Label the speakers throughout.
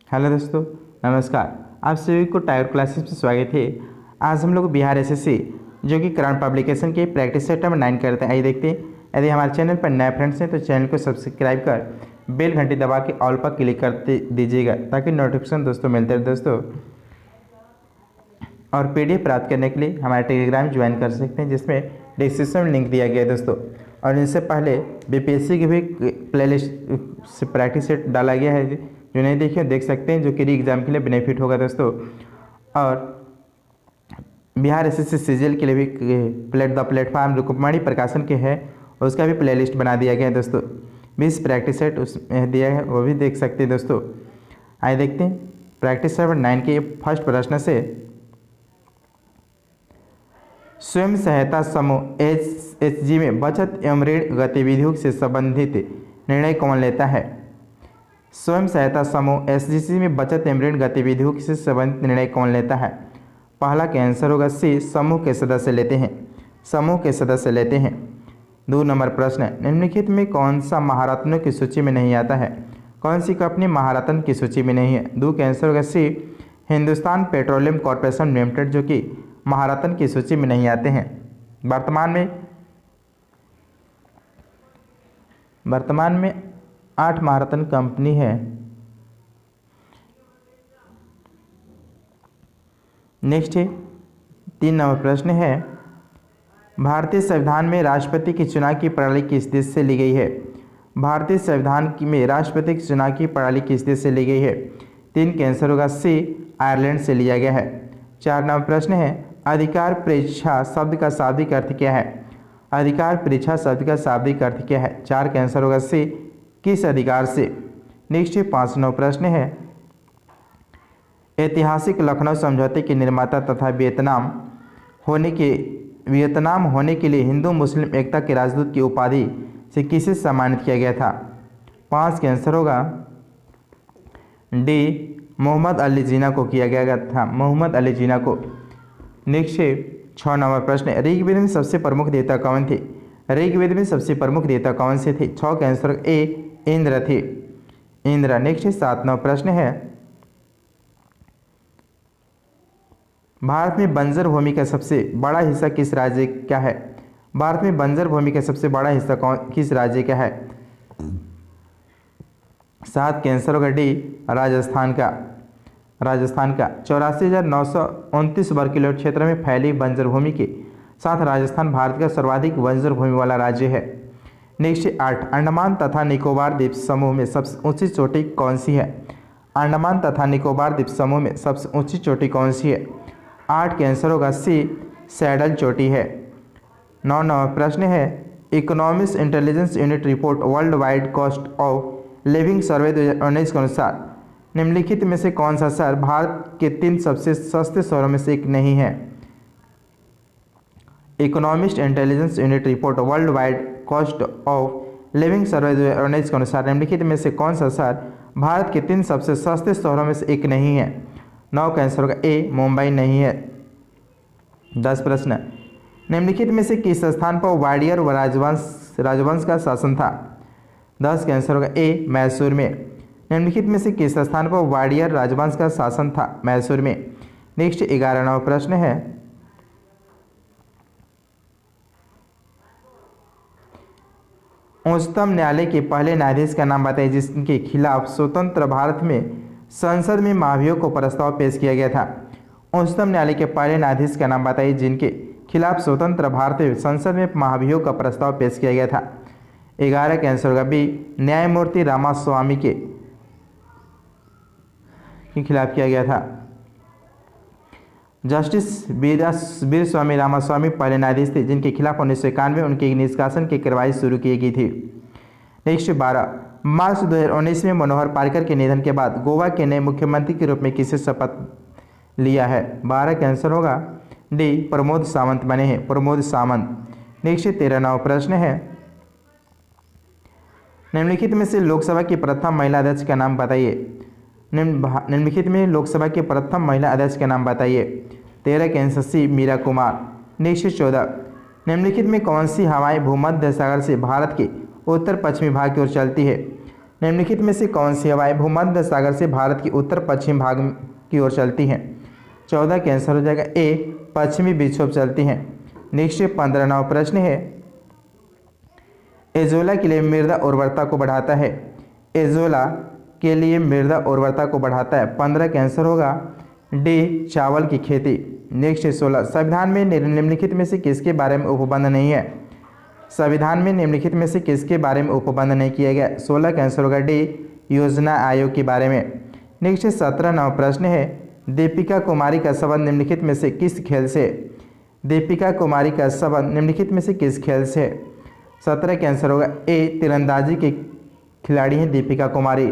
Speaker 1: Hello दोस्तों, नमस्कार। आप सभी को टायर क्लासेस में स्वागत है। आज हम लोग बिहार एसएससी जो कि करंट पब्लिकेशन के प्रैक्टिस सेट नंबर 9 करते हैं। आइए देखते हैं। यदि हमारे चैनल पर नए फ्रेंड्स हैं तो चैनल को सब्सक्राइब कर बेल घंटी दबा के ऑल पर क्लिक कर दीजिएगा ताकि नोटिफिकेशन दोस्तों मिलते रहे दोस्तों। और पीडीएफ प्राप्त करने के लिए हमारे टेलीग्राम ज्वाइन कर सकते हैं, जिसमें डिस्क्रिप्शन में लिंक दिया गया है दोस्तों। और इनसे पहले बीपीएससी की भी प्लेलिस्ट से प्रैक्टिस सेट डाला गया है, जो नहीं देखे देख सकते हैं, जो कि री एग्ज़ाम के लिए बेनिफिट होगा दोस्तों। और बिहार एसएससी सीजीएल के लिए भी द प्लेटफॉर्म जो कुमारी प्रकाशन के है उसका भी प्लेलिस्ट बना दिया गया है दोस्तों। 20 प्रैक्टिस सेट उसमें दिया है, वो भी देख सकते हैं दोस्तों। आइए देखते हैं प्रैक्टिस सेट 9 के फर्स्ट प्रश्न से। स्वयं सहायता समूह एसएचजी में बचत एवं ऋण गतिविधियों से संबंधित निर्णय कौन लेता है? स्वयं सहायता समूह एसएचजी में बचत एवं ऋण गतिविधियों से संबंधित निर्णय कौन लेता है? पहला का आंसर होगा सी, समूह के सदस्य लेते हैं। समूह के सदस्य लेते हैं। 2 नंबर प्रश्न, निम्नलिखित में कौन सा महारत्नों की सूची में नहीं आता है? कौन सी कंपनी महारत्न की सूची में नहीं है? 2 का आंसर होगा सी, हिंदुस्तान पेट्रोलियम कॉरपोरेशन लिमिटेड, जो कि महारत्न की सूची में नहीं आते हैं। वर्तमान में 8 महारत्न कंपनी है। नेक्स्ट है 3 नंबर प्रश्न है, भारतीय संविधान में राष्ट्रपति की चुनाव की प्रणाली किस देश से ली गई है? भारतीय संविधान में राष्ट्रपति की चुनाव की प्रणाली किस देश से ली गई है? 3 का आंसर होगा सी, आयरलैंड से लिया गया है। 4 नंबर प्रश्न है, अधिकार परीक्षा शब्द का शाब्दिक अर्थ क्या है? अधिकार परीक्षा शब्द का शाब्दिक अर्थ क्या है? 4 का आंसर होगा सी, किस अधिकार से। नेक्स्ट 5 नंबर प्रश्न है, ऐतिहासिक लखनऊ समझौते के निर्माता तथा वियतनाम होने के लिए हिंदू मुस्लिम एकता के राजदूत की उपाधि से किसे सम्मानित किया गया था? 5 का आंसर होगा डी, मोहम्मद अली जिन्ना को किया गया था। मोहम्मद अली जिन्ना को। नेक्स्ट 6 नंबर प्रश्न, ऋग्वेद में सबसे प्रमुख देवता कौन थे? ऋग्वेद में सबसे प्रमुख देवता कौन से थे? 6 का आंसर ए, इंद्र थे। इंद्र। नेक्स्ट 7 नंबर प्रश्न है, भारत में बंजर भूमि का सबसे बड़ा हिस्सा किस राज्य का है? भारत में बंजर भूमि का सबसे बड़ा हिस्सा किस राज्य का है? 7 का आंसर होगा डी, राजस्थान का। 84,929 वर्ग किलोमीटर क्षेत्र में फैली बंजर भूमि के साथ राजस्थान भारत का सर्वाधिक बंजर भूमि वाला राज्य है। नेक्स्ट 8, अंडमान तथा निकोबार द्वीप समूह में सबसे ऊंची चोटी कौन सी है? अंडमान तथा निकोबार द्वीप समूह में सबसे ऊंची चोटी कौन सी है? 8 का आंसर होगा सी, सैडल चोटी है। 9 नंबर प्रश्न है, economics intelligence unit report world wide cost of living survey 2019 के अनुसार निम्नलिखित में से कौन सा शहर भारत के 3 सबसे सस्ते शहरों में से एक नहीं है? Economics intelligence unit report world wide cost of living survey 2019 के अनुसार निम्नलिखित में से कौन सा शहर भारत के 3 सबसे सस्ते शहरों में से एक नहीं है? 9 का आंसर होगा ए, मुंबई नहीं है। 10 प्रश्न, निम्नलिखित में से किस स्थान पर वाडियर राजवंश का शासन था? 10 का आंसर होगा ए, मैसूर में। निम्नलिखित में से किस स्थान पर वाडियर राजवंश का शासन था? मैसूर में। नेक्स्ट 11 नंबर प्रश्न है, उच्चतम न्यायालय के पहले न्यायाधीश का नाम बताइए जिसके खिलाफ स्वतंत्र भारत में संसद में महाभियोग को प्रस्ताव पेश किया गया था। उच्चतम न्यायालय के पहले न्यायाधीश का नाम बताइए जिनके खिलाफ स्वतंत्र भारत में संसद में महाभियोग का प्रस्ताव पेश किया गया था। 11 का आंसर होगा बी, न्यायमूर्ति रामास्वामी के खिलाफ किया गया था। जस्टिस वीर स्वामी रामास्वामी पहले न्यायाधीश थे जिनके खिलाफ 1991 में उनके निष्कासन की कार्रवाई शुरू की गई थी। नेक्स्ट 12, मार्च 2019 में मनोहर पार्कर के निधन के बाद गोवा के नए मुख्यमंत्री के रूप में किसे शपथ लिया है? 12 का आंसर होगा डी, प्रमोद सावंत बने हैं। प्रमोद सावंत। नेक्स्ट 13 नंबर प्रश्न है, निम्नलिखित में से लोकसभा की प्रथम महिला अध्यक्ष का नाम बताइए। निम्नलिखित में लोकसभा के प्रथम महिला अध्यक्ष का नाम बताइए। 13 का answer C, Meera Kumar. Next 14, निम्नलिखित में कौन सी हवाएं भूमध्य सागर से भारत के उत्तर पश्चिमी भाग की ओर चलती है? निम्नलिखित में से कौन सी हवाएं भूमध्य सागर से भारत के उत्तर पश्चिम भाग की ओर चलती हैं? 14 का आंसर हो जाएगा ए, पश्चिमी विक्षोभ चलती हैं। नेक्स्ट 15वां प्रश्न है, एजोला के लिए मृदा उर्वरता को बढ़ाता है। एजोला के लिए मृदा उर्वरता को बढ़ाता है। 15 का आंसर होगा डी, चावल की खेती। नेक्स्ट 16, संविधान में निम्नलिखित में से किसके बारे में उपबंध नहीं है? संविधान में निम्नलिखित में से किसके बारे में उपबंध नहीं किया गया? 16 का आंसर होगा डी, योजना आयोग के बारे में। नेक्स्ट 17वां प्रश्न है, दीपिका कुमारी का संबंध निम्नलिखित में से किस खेल से? दीपिका कुमारी का संबंध निम्नलिखित में से किस खेल से? 17 का आंसर होगा ए, तीरंदाजी के खिलाड़ी हैं दीपिका कुमारी।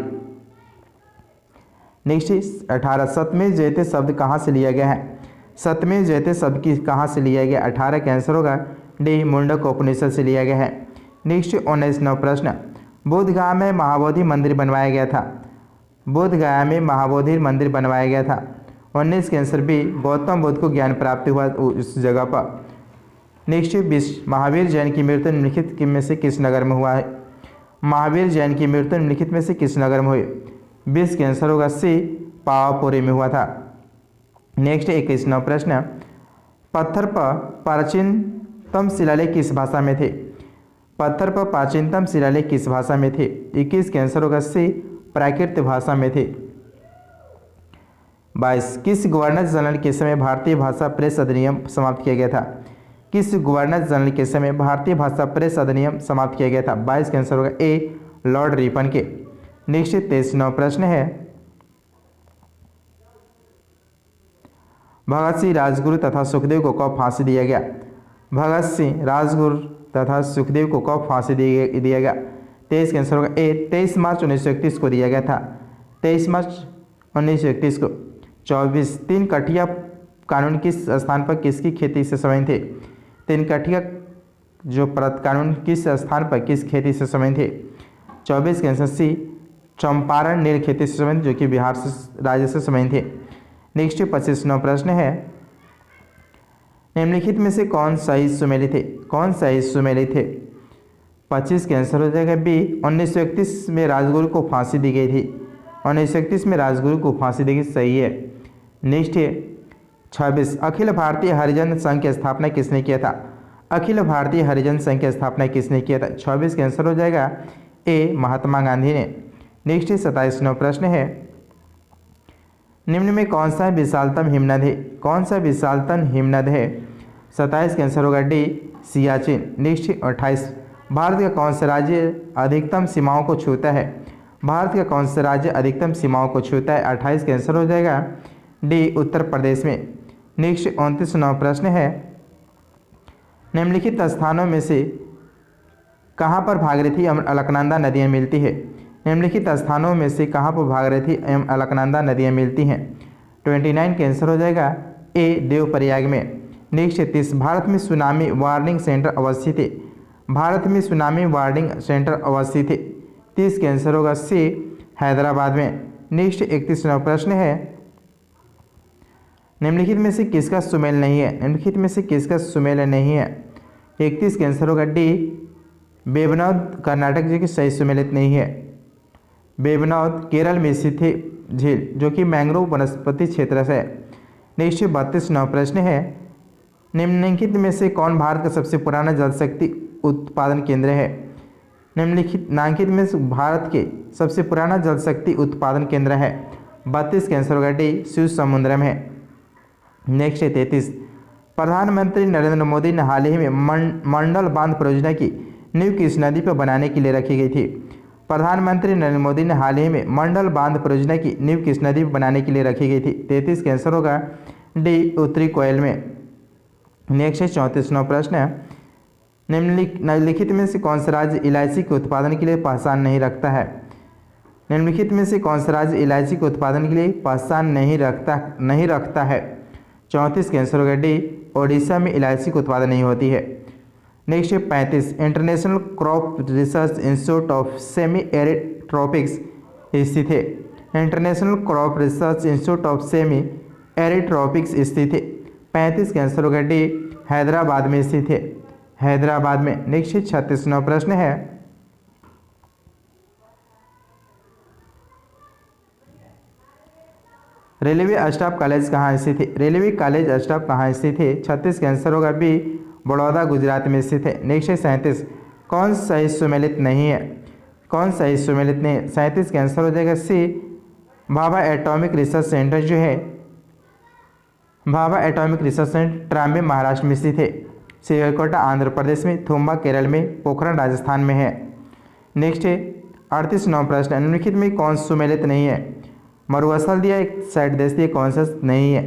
Speaker 1: नेक्स्ट 18, सतमें जयते शब्द कहाँ से लिया गया है? सतमें जयते शब्द की कहाँ से लिया गया? 18 का आंसर होगा डी, मुंडक उपनिषद से लिया गया है। नेक्स्ट 19वां प्रश्न, बोधगया में महाबोधि मंदिर बनवाया गया था। बोधगया में महाबोधि मंदिर बनवाया गया था। 19 का आंसर बी, गौतम बुद्ध को ज्ञान प्राप्ति हुआ उस जगह पर। नेक्स्ट 20, महावीर जैन की मृत्यु निम्नलिखित में से किस नगर में हुआ है? महावीर जैन की मृत्यु निम्नलिखित में से किस नगर में हुई? 20 का आंसर होगा सी, पावापुरी में हुआ था। नेक्स्ट 21वां प्रश्न, पत्थर पर प्राचीनतम शिलालेख किस भाषा में थे? पत्थर पर प्राचीनतम शिलालेख किस भाषा में थे? 21 का आंसर होगा सी, प्राकृत भाषा में थे। 22, किस गवर्नर जनरल के समय भारतीय भाषा प्रेस अधिनियम समाप्त किया गया था? किस गवर्नर जनरल के समय भारतीय भाषा प्रेस अधिनियम समाप्त किया गया था? 22 का आंसर होगा ए, लॉर्ड रिपन के। नेक्स्ट 23वां प्रश्न है, भगत सिंह, राजगुरु तथा सुखदेव को कब फांसी दिया गया? भगत सिंह, राजगुरु तथा सुखदेव को कब फांसी दिया गया? 23 का आंसर होगा ए, 23 मार्च 1931 को दिया गया था। 23 मार्च 1931 को। 24, तीन कठिया कानून किस स्थान पर किसकी खेती से संबंधित थे? तीन कठिया जो कानून किस स्थान पर किस खेती से संबंधित थे? 24 का आंसर सी, चंपारण नील खेती से संबंधित, जो कि बिहार से राज्य से संबंधित थे। नेक्स्ट 25वां प्रश्न है, निम्नलिखित में से कौन सही सुमेलित थे? कौन सही सुमेलित थे? 25 का आंसर हो जाएगा बी, 1931 में राजगुरु को फांसी दी गई थी। 1931 में राजगुरु को फांसी दी गई, सही है। नेक्स्ट है 26, अखिल भारतीय हरिजन संघ की स्थापना किसने किया था? अखिल भारतीय हरिजन संघ की स्थापना किसने किया था? 26 का आंसर हो जाएगा ए, महात्मा गांधी ने। नेक्स्ट 27वां प्रश्न है, निम्न में कौन सा विशालतम हिमनद है? कौन सा विशालतम हिमनद है? 27 का आंसर होगा डी, सियाचिन। नेक्स्ट 28, भारत का कौन सा राज्य अधिकतम सीमाओं को छूता है? भारत का कौन सा राज्य अधिकतम सीमाओं को छूता है? 28 का आंसर हो जाएगा डी, उत्तर प्रदेश में। नेक्स्ट 29वां प्रश्न है, निम्नलिखित स्थानों में से कहाँ पर भागीरथी एवं अलकनंदा नदियाँ मिलती है? निम्नलिखित स्थानों में से कहाँ पर भागीरथी एवं अलकनंदा नदियाँ मिलती हैं? 29 का आंसर हो जाएगा ए, देवप्रयाग में। नेक्स्ट 30, भारत में सुनामी वार्निंग सेंटर अवस्थित है। भारत में सुनामी वार्निंग सेंटर अवस्थित है। 30 का आंसर होगा सी, हैदराबाद में। नेक्स्ट 31वां प्रश्न है, निम्नलिखित में से किसका सुमेल नहीं है? निम्नलिखित में से किसका सुमेल नहीं है? 31 का आंसर होगा डी, वेबनौद कर्नाटक जो कि सही सुमेलित नहीं है। वेबनौद केरल में स्थित है झील, जो कि मैंग्रोव वनस्पति क्षेत्र से है। नेक्स्ट 32वां प्रश्न है, निम्नलिखित में से कौन भारत का सबसे पुराना जल शक्ति उत्पादन केंद्र है? निम्नलिखित में से भारत के सबसे पुराना जल शक्ति उत्पादन केंद्र है। 32 का आंसर होगा डी, शिव समुद्रम है। नेक्स्ट 33, प्रधानमंत्री नरेंद्र मोदी ने हाल ही में मंडल बांध परियोजना की नींव किस नदी पर बनाने के लिए रखी गई थी? प्रधानमंत्री नरेंद्र मोदी ने हाल ही में मंडल बांध परियोजना की नींव किस नदी पर बनाने के लिए रखी गई थी? 33 का आंसर होगा डी, उत्तरी कोयल में। नेक्स्ट 34वां प्रश्न है, निम्नलिखित में से कौन सा राज्य इलायची के उत्पादन के लिए पहचान नहीं रखता है? निम्नलिखित में से कौन सा राज्य इलायची के उत्पादन के लिए पहचान नहीं रखता है? 34 का आंसर होगा डी, ओडिशा में इलायची का उत्पादन नहीं होती है। Next 35, international crop research institute of semi arid tropics स्थित है। International crop research institute of semi arid tropics स्थित है। 35 का आंसर होगा डी, हैदराबाद में स्थित है। हैदराबाद में। नेक्स्ट 36वां प्रश्न है, रेलवे स्टाफ कॉलेज कहाँ स्थित है? रेलवे कॉलेज स्टाफ कहाँ स्थित है? 36 का आंसर होगा बी, बड़ौदा गुजरात में स्थित है। नेक्स्ट है 37, कौन सा सुमेलित नहीं है? कौन सा सुमेलित नहीं है? 37 का आंसर हो जाएगा सी, भाभा एटॉमिक रिसर्च सेंटर जो है, Bhabha atomic research centre Trombay Maharashtra में स्थित है। श्रीहरिकोटा आंध्र प्रदेश में, थुम्बा केरल में, पोखरण राजस्थान में है। नेक्स्ट है 38 नौ प्रश्न, निम्नलिखित में कौन सुमेलित नहीं है? मरुस्थल दिया, एक साइड देश दिया, कौन सा नहीं है?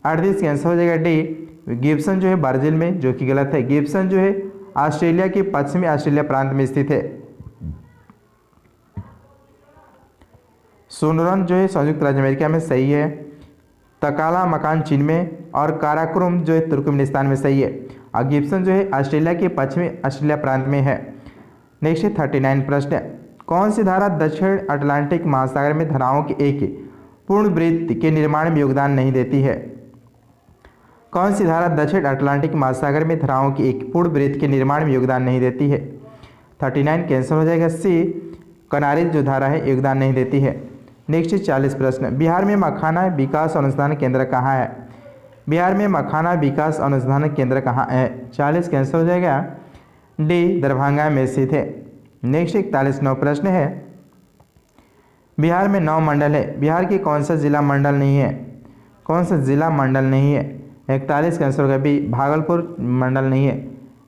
Speaker 1: 38 का आंसर हो जाएगा डी, गिब्सन जो है ब्राजील में, जो कि गलत है। गिब्सन जो है ऑस्ट्रेलिया के पश्चिमी ऑस्ट्रेलिया प्रांत में स्थित है। सुनरन जो है संयुक्त राज्य अमेरिका में, सही है। तकाला मकान चीन में और काराकोरम जो है तुर्कमेनिस्तान में, सही है। और गिब्सन जो है ऑस्ट्रेलिया के पश्चिमी ऑस्ट्रेलिया प्रांत में है। नेक्स्ट है 39 प्रश्न, कौन सी धारा दक्षिण अटलांटिक महासागर में धाराओं की एक पूर्ण वृत्त के निर्माण में योगदान नहीं देती है? कौन सी धारा दक्षिण अटलांटिक महासागर में धाराओं की एक पूर्ण वृत्त के निर्माण में योगदान नहीं देती है? 39 कैंसिल हो जाएगा सी, कनारी जो धारा है योगदान नहीं देती है। नेक्स्ट 40 प्रश्न, बिहार में मखाना विकास अनुसंधान केंद्र कहाँ है? बिहार में मखाना विकास अनुसंधान केंद्र कहाँ है? 40 कैंसिल हो जाएगा डी, दरभंगा में स्थित है। नेक्स्ट 41 नौ प्रश्न है, बिहार में 9 मंडल है, बिहार के कौन सा जिला मंडल नहीं है? कौन सा जिला मंडल नहीं है? 41 का आंसर होगा बी, भागलपुर मंडल नहीं है।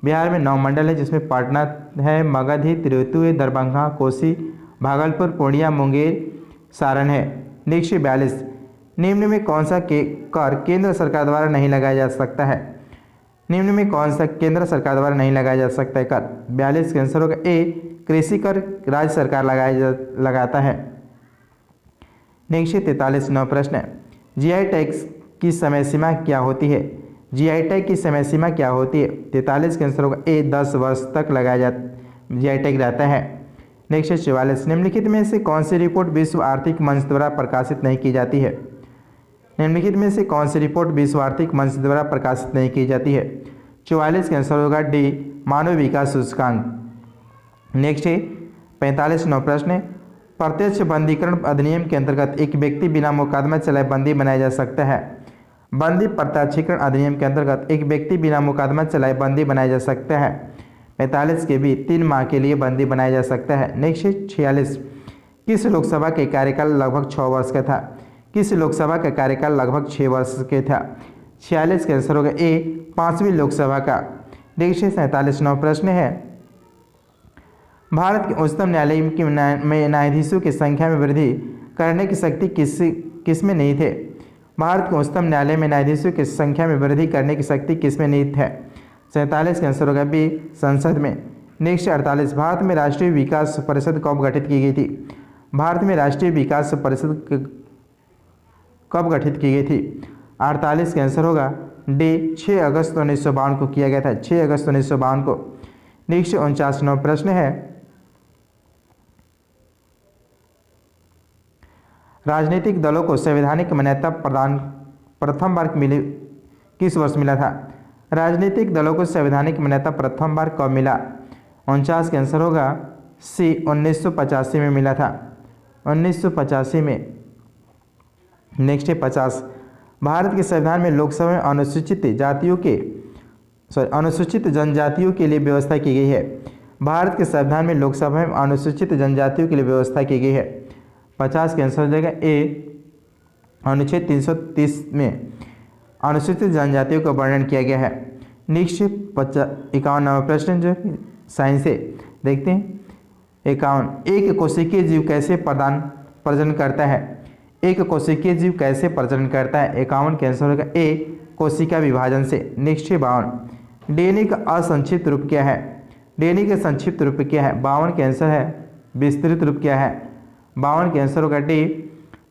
Speaker 1: बिहार में 9 मंडल है, जिसमें पटना है, मगध है, तिरहुत है, दरभंगा, कोसी, भागलपुर, पूर्णिया, मुंगेर, सारण है। नेक्स्ट 42, निम्न में कौन सा कर केंद्र सरकार द्वारा नहीं लगाया जा सकता है? निम्न में कौन सा केंद्र सरकार द्वारा नहीं लगाया जा सकता है कर? 42 का आंसर होगा ए, कृषि कर राज्य सरकार लगाता है। नेक्स्ट 43 नौ प्रश्न, जीआई टैक्स की समय सीमा क्या होती है? जीआई टैग की समय सीमा क्या होती है? 43 का आंसर होगा ए, 10 वर्ष तक लगाया जीआई टैग रहता है। नेक्स्ट 44, निम्नलिखित में से कौन सी रिपोर्ट विश्व आर्थिक मंच द्वारा प्रकाशित नहीं की जाती है? निम्नलिखित में से कौन सी रिपोर्ट विश्व आर्थिक मंच द्वारा प्रकाशित नहीं की जाती है? 44 का आंसर होगा डी, मानव विकास सूचकांक। नेक्स्ट है 45 नौ प्रश्न, प्रत्यक्ष बंदीकरण अधिनियम के अंतर्गत एक व्यक्ति बिना मुकदमा चलाए बंदी बनाया जा सकता है? बंदी प्रत्यक्षीकरण अधिनियम के अंतर्गत एक व्यक्ति बिना मुकदमा चलाए बंदी बनाया जा सकता है। 45 के भी 3 माह के लिए बंदी बनाया जा सकता है। नेक्स्ट 46, किस लोकसभा के कार्यकाल लगभग 6 वर्ष का था? किस लोकसभा का कार्यकाल लगभग 6 वर्ष के था? 46 का आंसर होगा ए, 5वीं लोकसभा का। नेक्स्ट 47 नौ प्रश्न है, भारत के उच्चतम न्यायालय में न्यायाधीशों की संख्या में वृद्धि करने की शक्ति किसमें निहित है? भारत के उच्चतम न्यायालय में न्यायाधीशों की संख्या में वृद्धि करने की शक्ति किसमें निहित है? 47 का आंसर होगा बी, संसद में। नेक्स्ट 48, भारत में राष्ट्रीय विकास परिषद कब गठित की गई थी? भारत में राष्ट्रीय विकास परिषद कब गठित की गई थी? 48 का आंसर होगा डी, 6 अगस्त 1952 को किया गया था, 6 अगस्त 1952 को। नेक्स्ट 49 नौ प्रश्न है, राजनीतिक दलों को संवैधानिक मान्यता प्रदान प्रथम बार किस वर्ष मिला था? राजनीतिक दलों को संवैधानिक मान्यता प्रथम बार कब मिला? 49 का आंसर होगा सी, 1985 में मिला था, 1985 में। नेक्स्ट है 50, भारत के संविधान में लोकसभा में अनुसूचित जनजातियों के लिए व्यवस्था की गई है। भारत के संविधान में लोकसभा में अनुसूचित जनजातियों के लिए व्यवस्था की गई है। 50 का आंसर हो जाएगा ए, अनुच्छेद 330 में अनुसूचित जनजातियों का वर्णन किया गया है। नेक्स्ट 51वां प्रश्न जो साइंस से देखते हैं। 51, एक कोशिकीय जीव कैसे प्रजनन करता है? एक कोशिकीय जीव कैसे प्रजनन करता है? 51 का आंसर होगा ए, कोशिका विभाजन से। नेक्स्ट 52, डीएनए का असंक्षिप्त रूप क्या है? डीएनए का संक्षिप्त रूप क्या है? 52 का आंसर है विस्तृत रूप क्या है? 52 का आंसर होगा डी,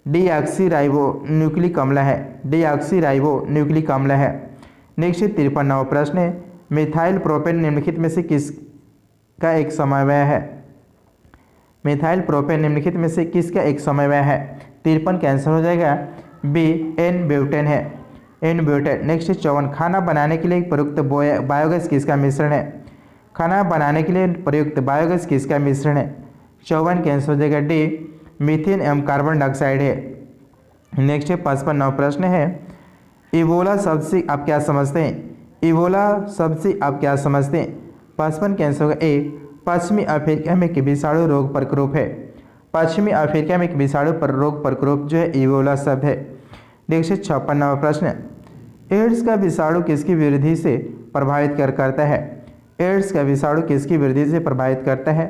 Speaker 1: डीऑक्सी न्यूक्लिक अम्ल है, डीऑक्सी न्यूक्लिक अम्ल है। नेक्स्ट 53वां प्रश्न है, मिथाइल प्रोपेन निम्नलिखित में से किसका एक समन्वय है? मिथाइल प्रोपेन निम्नलिखित में से किसका एक समन्वय है? 53 का आंसर हो जाएगा बी, एन ब्यूटेन है, एन ब्यूटेन। नेक्स्ट 54, खाना बनाने के लिए प्रयुक्त बायोगैस किसका मिश्रण है? खाना बनाने के लिए प्रयुक्त बायोगैस किसका मिश्रण है? 54 का आंसर हो जाएगा डी, मीथेन एवं कार्बन डाइऑक्साइड है। नेक्स्ट है 55वां प्रश्न है, इबोला शब्द से आप क्या समझते हैं? इबोला शब्द से आप क्या समझते हैं? 55 का आंसर होगा ए, पश्चिमी अफ्रीका में एक विषाणु रोग प्रकोप है। पश्चिमी अफ्रीका में एक विषाणु रोग प्रकोप जो है इबोला शब्द है। नेक्स्ट है 56वां प्रश्न, एड्स का विषाणु किसकी वृद्धि से प्रभावित करता है? एड्स का विषाणु किसकी वृद्धि से प्रभावित करता है?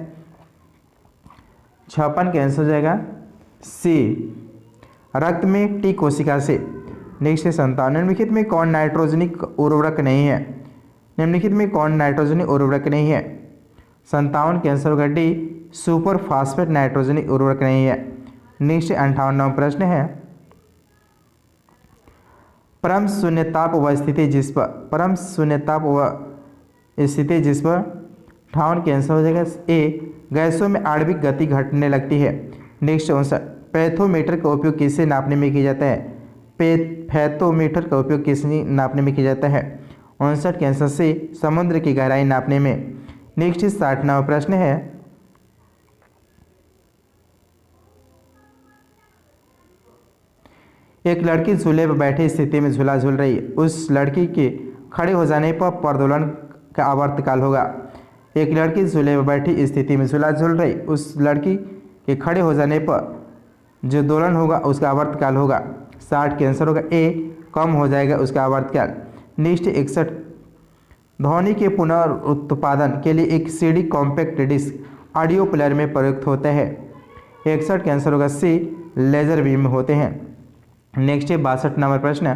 Speaker 1: 56 का आंसर हो जाएगा सी, रक्त में टी कोशिका से। नेक्स्ट है 57, निम्नलिखित में कौन नाइट्रोजनिक उर्वरक नहीं है? निम्नलिखित में कौन नाइट्रोजनिक उर्वरक नहीं है? 57 के आंसर होगा डी, सुपर फास्फेट नाइट्रोजनिक उर्वरक नहीं है। नेक्स्ट 58वां प्रश्न है, परम शून्यताप वह स्थिति जिस पर, परम शून्यताप वह स्थिति जिस पर 58 के आंसर हो जाएगा ए, गैसों में आणविक गति घटने लगती है। नेक्स्ट 59, पैथोमीटर का उपयोग किसे नापने में किया जाता है? पैथोमीटर का उपयोग किसे नापने में किया जाता है? 59 के आंसर से समुद्र की गहराई नापने में। नेक्स्ट 60वां प्रश्न है, एक लड़की झूले पर बैठी स्थिति में झूला झूल रही है, उस लड़की के खड़े हो जाने पर प्रदोलन का आवर्तकाल होगा। एक लड़की झूले पर बैठी स्थिति में झूला झूल रही, उस लड़की के खड़े हो जाने पर जो दोलन होगा उसका आवर्तकाल होगा। 60 के आंसर होगा ए, कम हो जाएगा उसका आवर्तकाल। नेक्स्ट 61, ध्वनि के पुनरुत्पादन के लिए एक CD compact disc audio player में प्रयुक्त होता है। 61 के आंसर होगा सी, लेजर बीम होते हैं। नेक्स्ट है 62 नंबर प्रश्न,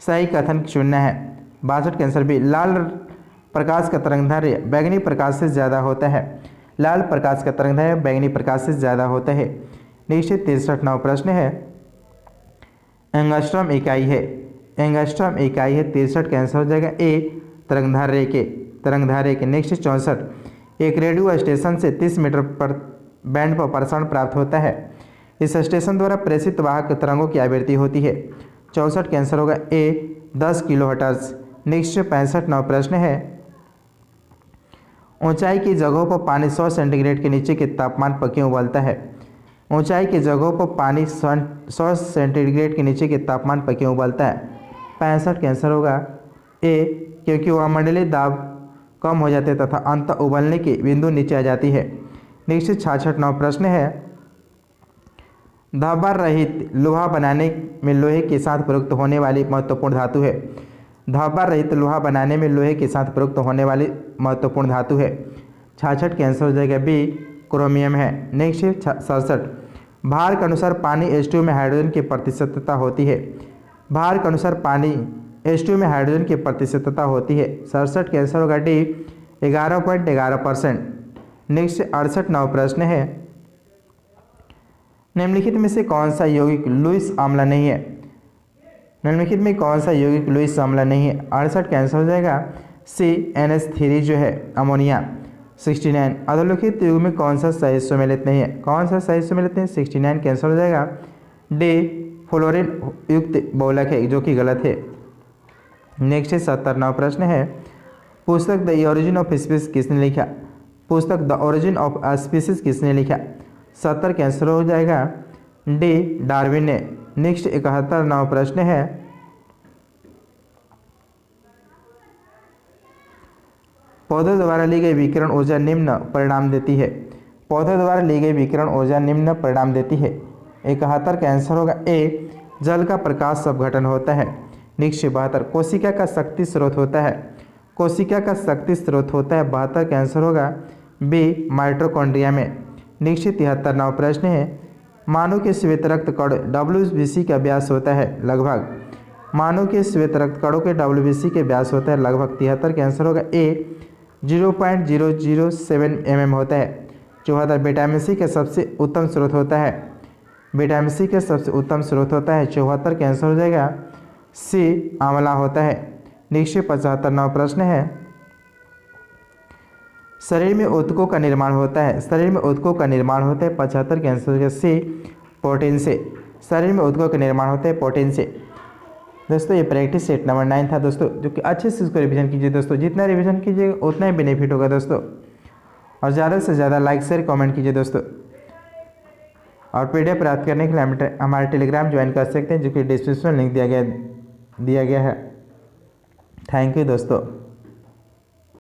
Speaker 1: सही कथन चुनना है। 62 के आंसर बी, लाल प्रकाश का तरंगदैर्घ्य बैंगनी प्रकाश से ज़्यादा होता है। लाल प्रकाश का तरंगदैर्घ्य बैंगनी प्रकाश से ज़्यादा होता है। नेक्स्ट 63 नंबर प्रश्न है, एंगस्ट्रॉम इकाई है। एंगस्ट्रॉम इकाई है। 63 का आंसर हो जाएगा ए, तरंगदैर्घ्य के। नेक्स्ट 64, एक रेडियो स्टेशन से 30 मीटर पर बैंड पर प्रसारण प्राप्त होता है। इस स्टेशन द्वारा प्रेषित वाहक तरंगों की आवृत्ति होती है। 64 का आंसर होगा ए, 10 किलोहर्ट्ज। नेक्स्ट 65 नंबर प्रश्न है, ऊंचाई की जगहों पर पानी 100 सेंटीग्रेड के नीचे के तापमान पर क्यों उबलता है? ऊंचाई की जगहों पर पानी 100 सेंटीग्रेड के नीचे के तापमान पर क्यों उबलता है? 65 का आंसर होगा ए, क्योंकि वायुमंडलीय दाब कम हो जाते तथा अंत उबलने की बिंदु नीचे आ जाती है। नेक्स्ट 66 नंबर प्रश्न है, धब्बा रहित लोहा बनाने में लोहे के साथ प्रयुक्त होने वाली महत्वपूर्ण धातु है। धब्बा रहित लोहा बनाने में लोहे के साथ प्रयुक्त होने वाली महत्वपूर्ण धातु है। 66 के आंसर हो जाएगा बी, क्रोमियम है। नेक्स्ट 67, भार के अनुसार पानी H2 में हाइड्रोजन की प्रतिशतता होती है। भार के अनुसार पानी H2 में हाइड्रोजन की प्रतिशतता होती है। 67 के आंसर होगा डी, 11.11%। नेक्स्ट 68 नंबर प्रश्न है, निम्नलिखित में से कौन सा यौगिक लुईस आम्ल नहीं है? निम्नलिखित में कौन सा यौगिक लुईस आम्ल नहीं है? 68 का आंसर हो जाएगा सी, NH3 जो है अमोनिया। 69, अधोलिखित युग में कौन सा सही सम्मिलित नहीं है? कौन सा सही सम्मिलित नहीं? 69 का आंसर हो जाएगा डी, फ्लोरीन युक्त बहुलक है, जो कि गलत है। नेक्स्ट 70 नंबर प्रश्न है, पुस्तक द ओरिजिन ऑफ स्पीसीज किसने लिखा? पुस्तक द ओरिजिन ऑफ स्पीसीज किसने लिखा? 70 का आंसर हो जाएगा डी, डार्विन ने। नेक्स्ट 71 नंबर प्रश्न है, पौधों द्वारा ली गई विकिरण ऊर्जा निम्न परिणाम देती है। पौधों द्वारा ली गई विकिरण ऊर्जा निम्न परिणाम देती है। 71 का आंसर होगा ए, जल का प्रकाश अपघटन होता है। नेक्स्ट 72, कोशिका का शक्ति स्रोत होता है। कोशिका का शक्ति स्रोत होता है। 72 का आंसर होगा बी, माइटोकॉन्ड्रिया में। नेक्स्ट 73 नंबर प्रश्न है, मानव के श्वेत रक्त कण WBC का व्यास होता है लगभग। मानव के श्वेत रक्त कणों के WBC के व्यास होता है लगभग। 73 का आंसर होगा ए, 0.007 mm होता है। 74, विटामिन सी का सबसे उत्तम स्रोत होता है। विटामिन सी का सबसे उत्तम स्रोत होता है। 74 का आंसर हो जाएगा सी, आंवला होता है। नेक्स्ट 75 नंबर प्रश्न है, शरीर में ऊतकों का निर्माण होता है। शरीर में ऊतकों का निर्माण होता है। 75 के आंसर होगा सी, प्रोटीन से। शरीर में ऊतकों का निर्माण होता है प्रोटीन से। दोस्तों ये प्रैक्टिस सेट नंबर 9 था दोस्तों, जो कि अच्छे से इसको रिवीजन कीजिए दोस्तों। जितना रिवीजन कीजिए उतना ही बेनिफिट होगा दोस्तों। और ज़्यादा से ज़्यादा लाइक शेयर कमेंट कीजिए दोस्तों। और पीडीएफ प्राप्त करने के लिए हमारे टेलीग्राम ज्वाइन कर सकते हैं, जो कि डिस्क्रिप्शन लिंक दिया गया है। थैंक यू दोस्तों।